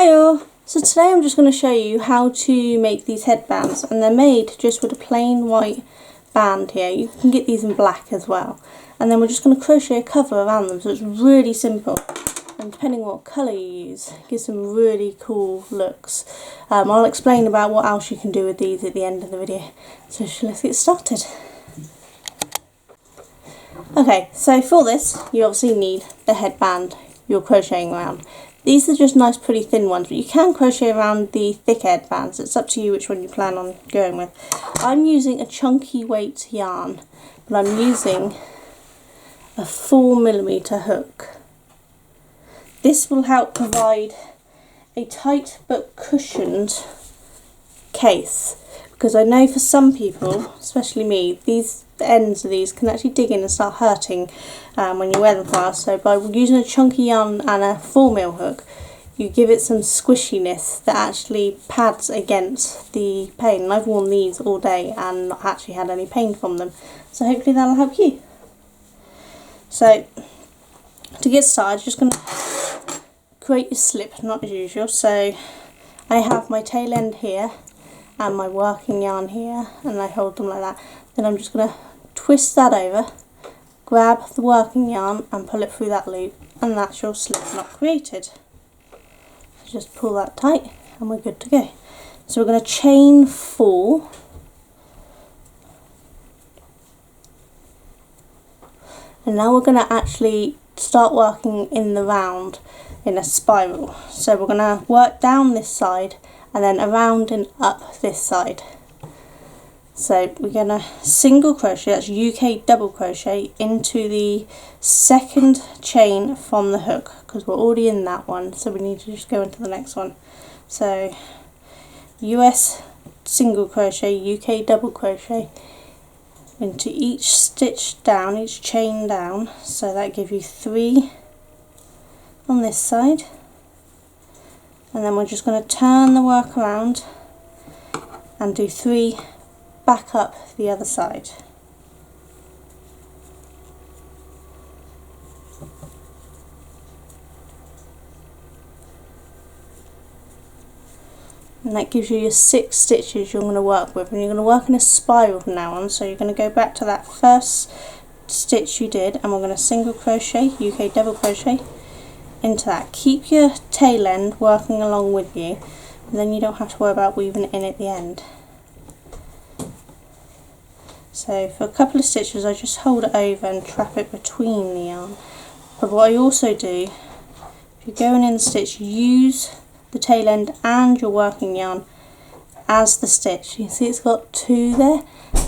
Hiya! So today I'm just going to show you how to make these headbands, and they're made just with a plain white band here. You can get these in black as well. And then we're just going to crochet a cover around them, so it's really simple. And depending on what colour you use, it gives some really cool looks. I'll explain about what else you can do with these at the end of the video. So let's get started. Okay, so for this you obviously need the headband you're crocheting around. These are just nice pretty thin ones, but you can crochet around the thick headbands. It's up to you which one you plan on going with. I'm using a chunky weight yarn, but I'm using a 4mm hook. This will help provide a tight but cushioned case, because I know for some people, especially me, these ends of these can actually dig in and start hurting when you wear them for a while. So by using a chunky yarn and a 4mm hook, you give it some squishiness that actually pads against the pain. And I've worn these all day and not actually had any pain from them, so hopefully that'll help you. So to get started, just going to create your slip, not as usual. So I have my tail end here and my working yarn here, and I hold them like that. Then I'm just going to twist that over, grab the working yarn and pull it through that loop, and that's your slip knot created. So just pull that tight and we're good to go. So we're going to chain 4, and now we're going to actually start working in the round in a spiral. So we're going to work down this side and then around and up this side. So we're going to single crochet, that's UK double crochet, into the second chain from the hook, because we're already in that one, so we need to just go into the next one. So US single crochet, UK double crochet into each stitch down, each chain down, so that gives you 3 on this side. And then we're just going to turn the work around and do 3 back up the other side. And that gives you your 6 stitches you're going to work with, and you're going to work in a spiral from now on. So you're going to go back to that first stitch you did, and we're going to single crochet, UK double crochet into that. Keep your tail end working along with you, and then you don't have to worry about weaving it in at the end. So for a couple of stitches I just hold it over and trap it between the yarn. But what I also do, if you're going in the stitch, use the tail end and your working yarn as the stitch. You see it's got 2 there?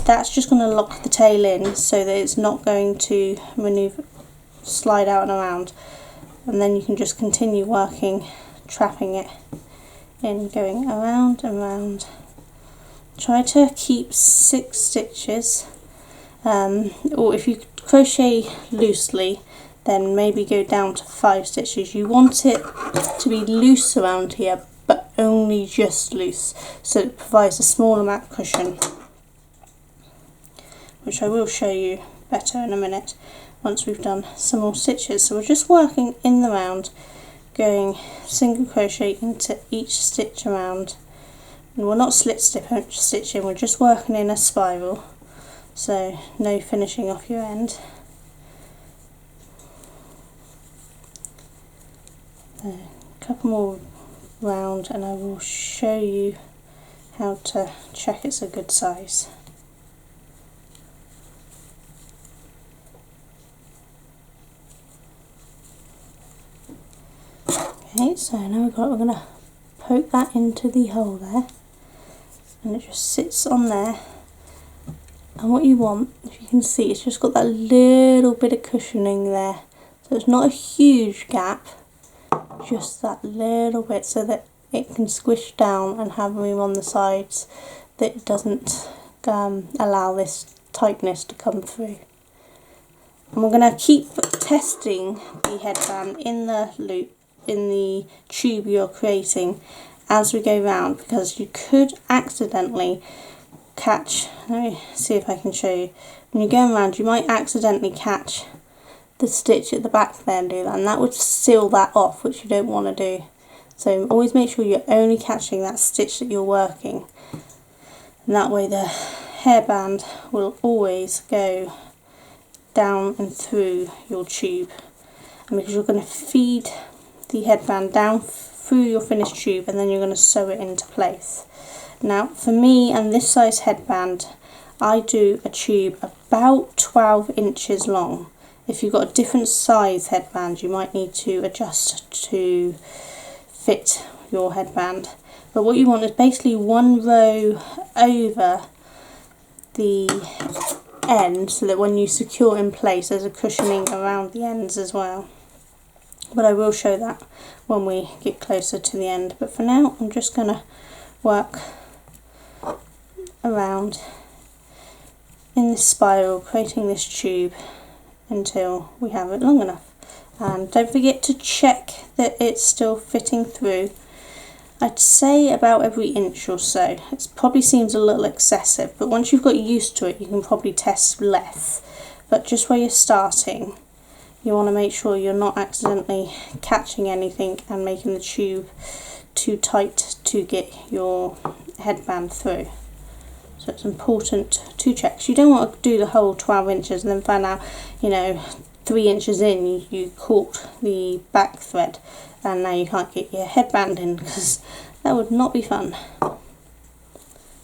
That's just going to lock the tail in so that it's not going to slide out and around. And then you can just continue working, trapping it in, going around and round. Try to keep 6 stitches, or if you crochet loosely, then maybe go down to 5 stitches. You want it to be loose around here, but only just loose, so it provides a small amount of cushion, which I will show you better in a minute once we've done some more stitches. So we're just working in the round, going single crochet into each stitch around. And we're not slip stitching, we're just working in a spiral, so no finishing off your end. A couple more round and I will show you how to check it's a good size. Okay, so now we're going to poke that into the hole there, and it just sits on there. And what you want, if you can see, it's just got that little bit of cushioning there, so it's not a huge gap, just that little bit, so that it can squish down and have room on the sides, that it doesn't allow this tightness to come through. And we're going to keep testing the headband in the loop, in the tube you're creating, as we go round, because you could accidentally catch, let me see if I can show you, when you're going around you might accidentally catch the stitch at the back there and do that, and that would seal that off, which you don't want to do. So always make sure you're only catching that stitch that you're working, and that way the hairband will always go down and through your tube, and because you're going to feed the headband down through your finished tube and then you're going to sew it into place. Now for me and this size headband, I do a tube about 12 inches long. If you've got a different size headband, you might need to adjust to fit your headband. But what you want is basically one row over the end, so that when you secure in place there's a cushioning around the ends as well. But I will show that when we get closer to the end. But for now I'm just going to work around in this spiral, creating this tube until we have it long enough. And don't forget to check that it's still fitting through. I'd say about every inch or so. It probably seems a little excessive, but once you've got used to it you can probably test less. But just where you're starting, you want to make sure you're not accidentally catching anything and making the tube too tight to get your headband through. So it's important to check. You don't want to do the whole 12 inches and then find out, you know, 3 inches in you caught the back thread and now you can't get your headband in, because that would not be fun.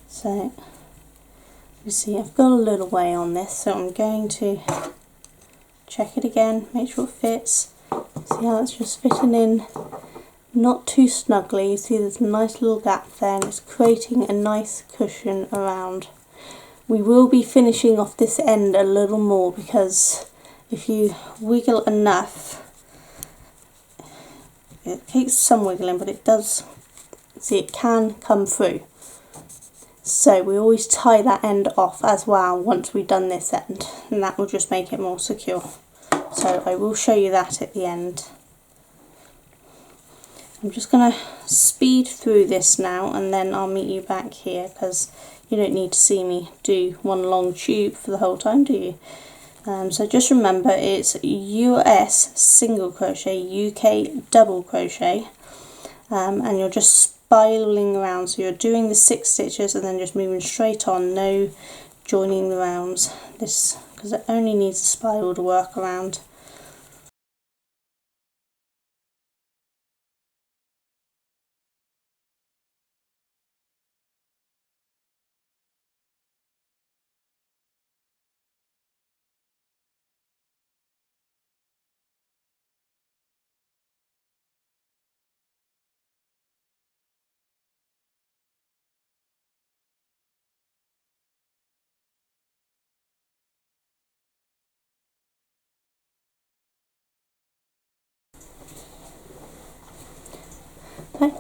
So you see I've got a little way on this, so I'm going to check it again, make sure it fits. See how it's just fitting in, not too snugly. You see there's a nice little gap there and it's creating a nice cushion around. We will be finishing off this end a little more, because if you wiggle enough, it takes some wiggling, but it does, see, it can come through. So we always tie that end off as well once we've done this end, and that will just make it more secure. So I will show you that at the end. I'm just going to speed through this now and then I'll meet you back here, because you don't need to see me do one long tube for the whole time, do you? So just remember, it's US single crochet, UK double crochet, and you're just spiraling around, so you're doing the 6 stitches and then just moving straight on, no joining the rounds, this because it only needs a spiral to work around.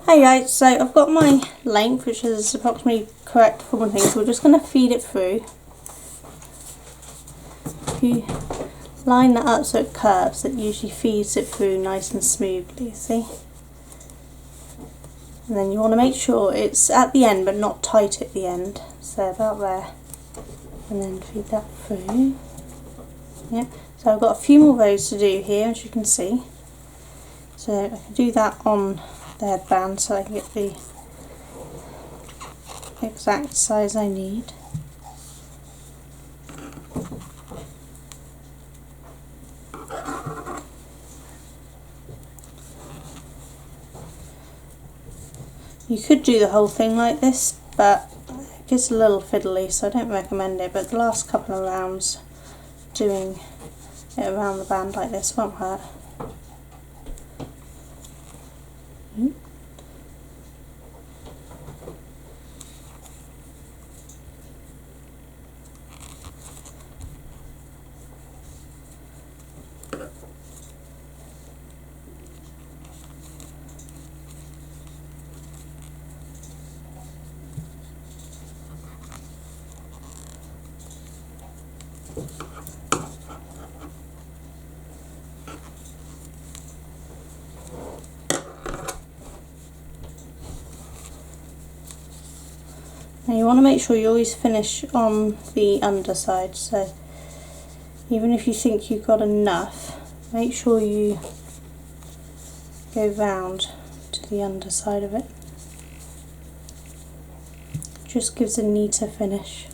Hey guys, so I've got my length, which is approximately correct for one thing, so we're just going to feed it through. If you line that up so it curves, it usually feeds it through nice and smoothly, see? And then you want to make sure it's at the end but not tight at the end, so about there. And then feed that through. Yep, so I've got a few more rows to do here, as you can see. So I can do that on the headband so I can get the exact size I need. You could do the whole thing like this, but it gets a little fiddly, so I don't recommend it. But the last couple of rounds, doing it around the band like this won't hurt. Now you want to make sure you always finish on the underside, so even if you think you've got enough, make sure you go round to the underside of it. Just gives a neater finish.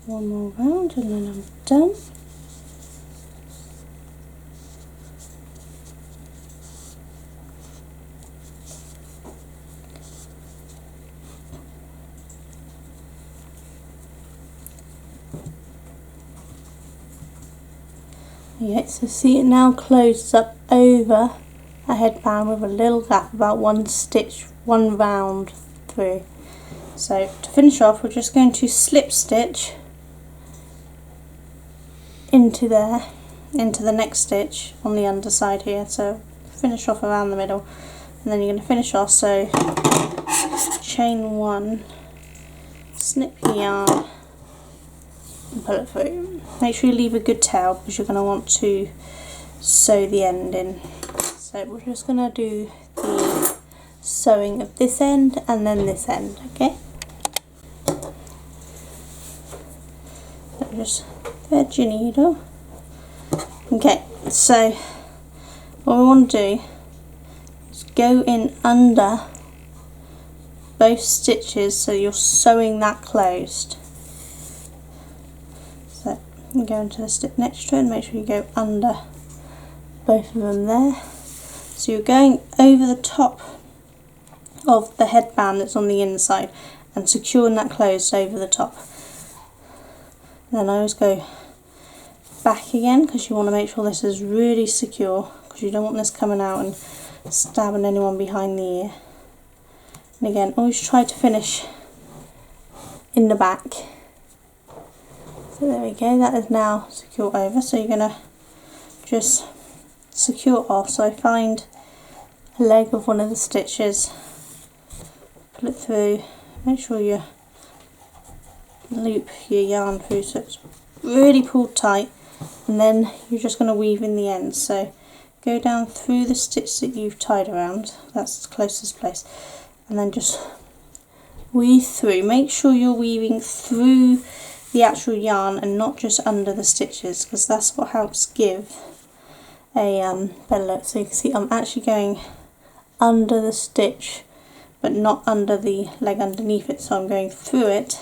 One more round and then I'm done. Okay, so see, it now closes up over a headband with a little gap, about one stitch, one round through. So to finish off, we're just going to slip stitch into there, into the next stitch on the underside here. So finish off around the middle, and then you're going to finish off. So chain one, snip your yarn, and pull it through. Make sure you leave a good tail because you're going to want to sew the end in. So we're just going to do the sewing of this end and then this end, okay? So just thread your needle. Okay, so what we want to do is go in under both stitches so you're sewing that closed. So you go into the stitch next to it and make sure you go under both of them there. So you're going over the top of the headband that's on the inside and securing that closed over the top. And then I always go back again because you want to make sure this is really secure, because you don't want this coming out and stabbing anyone behind the ear. And again, always try to finish in the back. So there we go, that is now secure over. So you're going to just secure off. So I find a leg of one of the stitches, pull it through, make sure you loop your yarn through so it's really pulled tight, and then you're just going to weave in the ends. So go down through the stitch that you've tied around, that's the closest place, and then just weave through. Make sure you're weaving through the actual yarn and not just under the stitches, because that's what helps give a better look. So you can see I'm actually going under the stitch but not under the leg underneath it, so I'm going through it.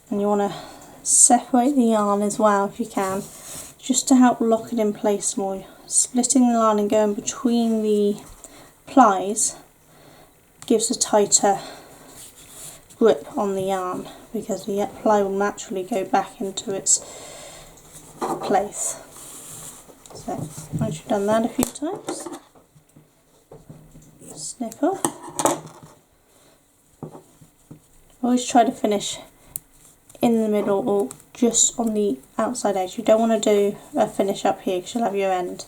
And you want to separate the yarn as well if you can, just to help lock it in place more. Splitting the yarn and going between the plies gives a tighter grip on the yarn, because the ply will naturally go back into its place. So once you've done that a few times, snip off. Always try to finish in the middle or just on the outside edge. You don't want to do a finish up here because you'll have your end,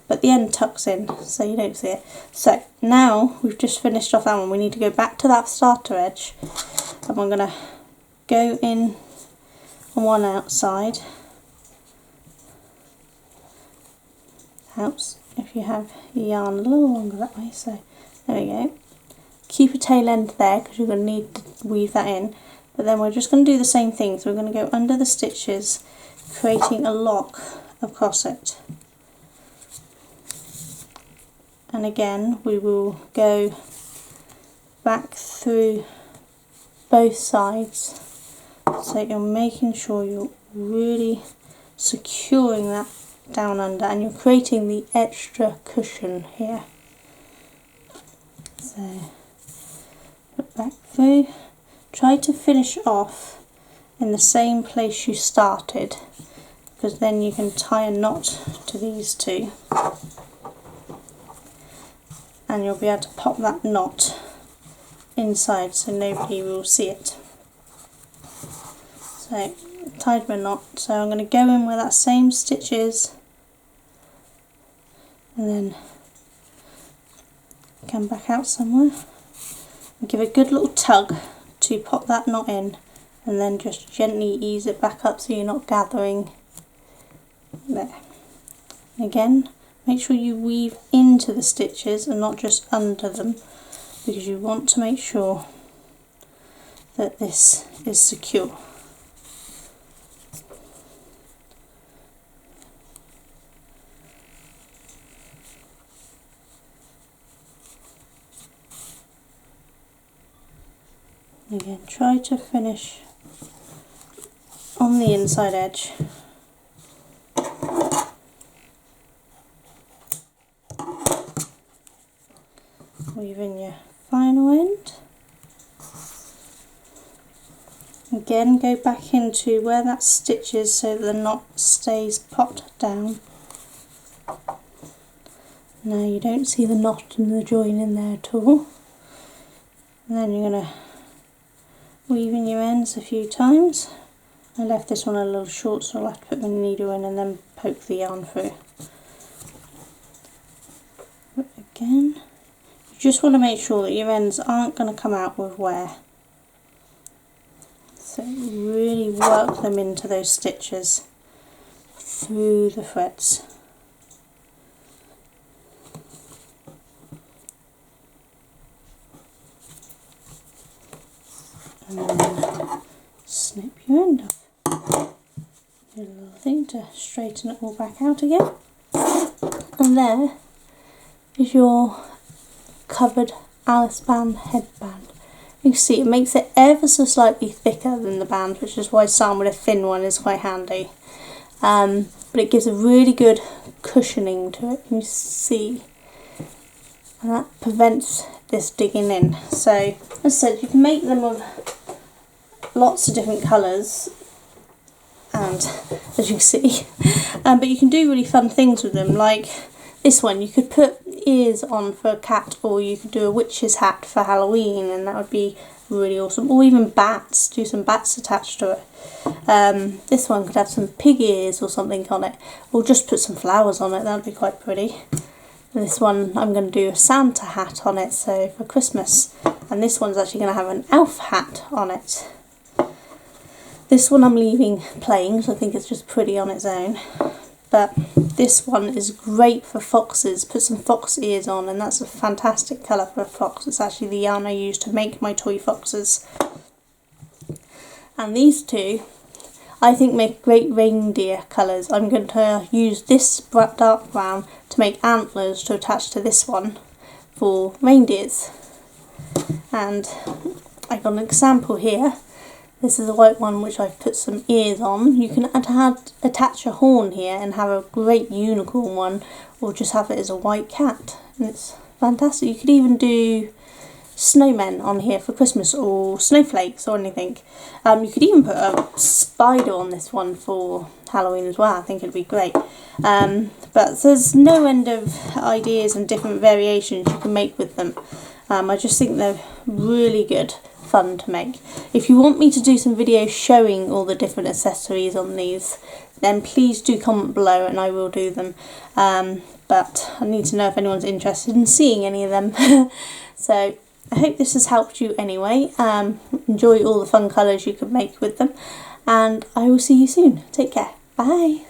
but the end tucks in so you don't see it. So now we've just finished off that one, we need to go back to that starter edge, and we're going to go in on one outside. Helps if you have your yarn a little longer that way. So there we go. Keep a tail end there because you're going to need to weave that in. But then we're just going to do the same thing. So we're going to go under the stitches, creating a lock across it. And again, we will go back through both sides. So you're making sure you're really securing that down under, and you're creating the extra cushion here. So put back through. Try to finish off in the same place you started, because then you can tie a knot to these two and you'll be able to pop that knot inside so nobody will see it. So tied my knot, so I'm going to go in where that same stitch is and then come back out somewhere and give a good little tug to pop that knot in, and then just gently ease it back up so you're not gathering there. Again, make sure you weave into the stitches and not just under them, because you want to make sure that this is secure. Again, try to finish on the inside edge. Weave in your final end. Again, go back into where that stitch is so that the knot stays popped down. Now you don't see the knot and the join in there at all. And then you're going to weave in your ends a few times. I left this one a little short, so I'll have to put my needle in and then poke the yarn through. But again, you just want to make sure that your ends aren't going to come out with wear. So really work them into those stitches through the threads. And then snip your end off. Do a little thing to straighten it all back out again. And there is your covered Alice band headband. You can see it makes it ever so slightly thicker than the band, which is why starting with a thin one is quite handy. But it gives a really good cushioning to it, you see. And that prevents this digging in. So, as I said, you can make them of lots of different colours, and as you can see, but you can do really fun things with them, like this one. You could put ears on for a cat, or you could do a witch's hat for Halloween, and that would be really awesome. Or even bats, do some bats attached to it. This one could have some pig ears or something on it, or just put some flowers on it, that would be quite pretty. And this one I'm going to do a Santa hat on it, so for Christmas, and this one's actually going to have an elf hat on it. This one I'm leaving plain because I think it's just pretty on its own. But this one is great for foxes. Put some fox ears on, and that's a fantastic colour for a fox. It's actually the yarn I use to make my toy foxes. And these two, I think, make great reindeer colours. I'm going to use this dark brown to make antlers to attach to this one for reindeers. And I got an example here. This is a white one which I've put some ears on. You can attach a horn here and have a great unicorn one, or just have it as a white cat, and it's fantastic. You could even do snowmen on here for Christmas, or snowflakes or anything. You could even put a spider on this one for Halloween as well. I think it'd be great. But there's no end of ideas and different variations you can make with them. I just think they're really good fun to make. If you want me to do some videos showing all the different accessories on these, then please do comment below and I will do them. But I need to know if anyone's interested in seeing any of them. So I hope this has helped you anyway. Enjoy all the fun colours you can make with them, and I will see you soon. Take care. Bye.